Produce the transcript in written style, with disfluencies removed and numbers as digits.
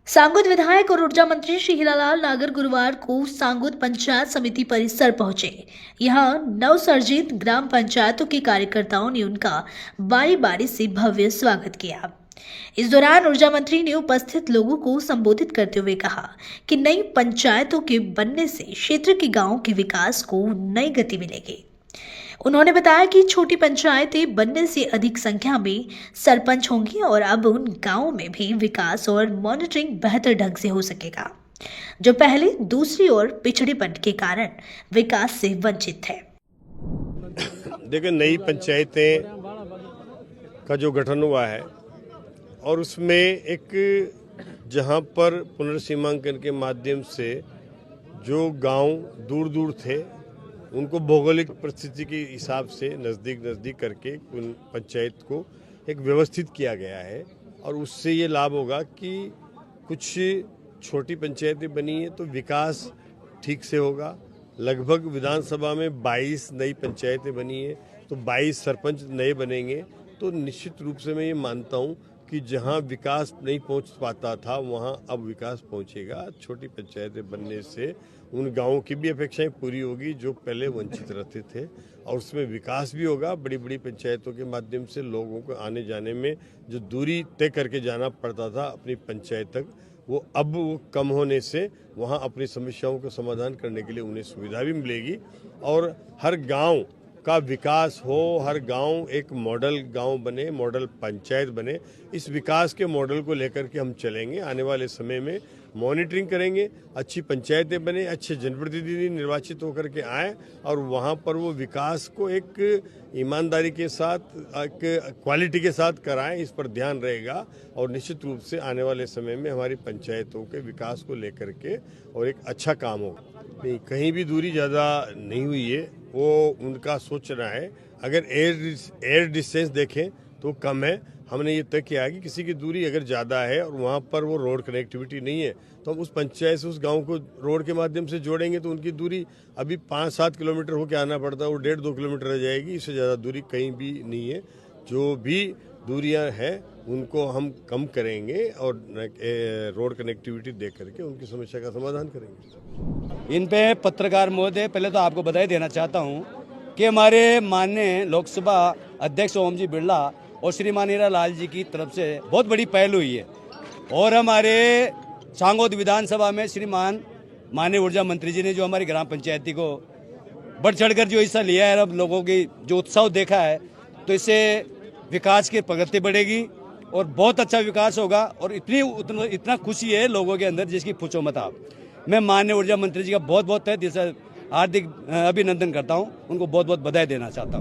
सांगोद विधायक और ऊर्जा मंत्री श्री हीरालाल नागर गुरुवार को सांगोद पंचायत समिति परिसर पहुंचे। यहां नवसर्जित ग्राम पंचायतों के कार्यकर्ताओं ने उनका बारी बारी से भव्य स्वागत किया। इस दौरान ऊर्जा मंत्री ने उपस्थित लोगों को संबोधित करते हुए कहा कि नई पंचायतों के बनने से क्षेत्र के गांवों के विकास को नई गति मिलेगी। उन्होंने बताया कि छोटी पंचायतें बनने से अधिक संख्या में सरपंच होंगे और अब उन गांवों में भी विकास और मॉनिटरिंग बेहतर ढंग से हो सकेगा, जो पहले दूसरी ओर पिछड़ेपन के कारण विकास से वंचित थे। देखिए, नई पंचायतें का जो गठन हुआ है और उसमें एक जहां पर पुनर्सीमांकन के माध्यम से जो गांव दूर दूर थे उनको भौगोलिक परिस्थिति के हिसाब से नज़दीक करके उन पंचायत को एक व्यवस्थित किया गया है और उससे ये लाभ होगा कि कुछ छोटी पंचायतें बनी हैं तो विकास ठीक से होगा। लगभग विधानसभा में 22 नई पंचायतें बनी हैं तो 22 सरपंच नए बनेंगे, तो निश्चित रूप से मैं ये मानता हूँ कि जहाँ विकास नहीं पहुँच पाता था वहाँ अब विकास पहुँचेगा। छोटी पंचायतें बनने से उन गांवों की भी अपेक्षाएं पूरी होगी जो पहले वंचित रहते थे और उसमें विकास भी होगा। बड़ी बड़ी पंचायतों के माध्यम से लोगों को आने जाने में जो दूरी तय करके जाना पड़ता था अपनी पंचायत तक, वो अब वो कम होने से वहाँ अपनी समस्याओं का समाधान करने के लिए उन्हें सुविधा भी मिलेगी और हर गाँव का विकास हो, हर गांव एक मॉडल गांव बने, मॉडल पंचायत बने। इस विकास के मॉडल को लेकर के हम चलेंगे। आने वाले समय में मॉनिटरिंग करेंगे, अच्छी पंचायतें बने, अच्छे जनप्रतिनिधि निर्वाचित होकर के आए और वहां पर वो विकास को एक ईमानदारी के साथ, एक क्वालिटी के साथ कराएं। इस पर ध्यान रहेगा और निश्चित रूप से आने वाले समय में हमारी पंचायतों के विकास को लेकर के और एक अच्छा काम होगा। नहीं, कहीं भी दूरी ज़्यादा नहीं हुई है, वो उनका सोचना है। अगर एयर डिस्टेंस देखें तो कम है। हमने ये तय किया कि किसी की दूरी अगर ज़्यादा है और वहाँ पर वो रोड कनेक्टिविटी नहीं है तो हम उस पंचायत से उस गांव को रोड के माध्यम से जोड़ेंगे, तो उनकी दूरी अभी 5-7 किलोमीटर होकर आना पड़ता है, वो 1.5-2 किलोमीटर रह जाएगी। इससे ज़्यादा दूरी कहीं भी नहीं है। जो भी दूरियां हैं उनको हम कम करेंगे और रोड कनेक्टिविटी दे करके उनकी समस्या का समाधान करेंगे। इन पे पत्रकार महोदय, पहले तो आपको बधाई देना चाहता हूं कि हमारे माननीय लोकसभा अध्यक्ष ओम जी बिरला और श्रीमान हीरालाल जी की तरफ से बहुत बड़ी पहल हुई है और हमारे सांगोद विधानसभा में श्रीमान माननीय ऊर्जा मंत्री जी ने जो हमारी ग्राम पंचायती को बढ़ चढ़कर जो हिस्सा लिया है, अब लोगों की जो उत्साह देखा है, तो इससे विकास की प्रगति बढ़ेगी और बहुत अच्छा विकास होगा और इतना खुशी है लोगों के अंदर जिसकी पूछो मत आप। मैं माननीय ऊर्जा मंत्री जी का बहुत बहुत तहे दिल से हार्दिक अभिनंदन करता हूं, उनको बहुत बहुत बधाई देना चाहता हूं।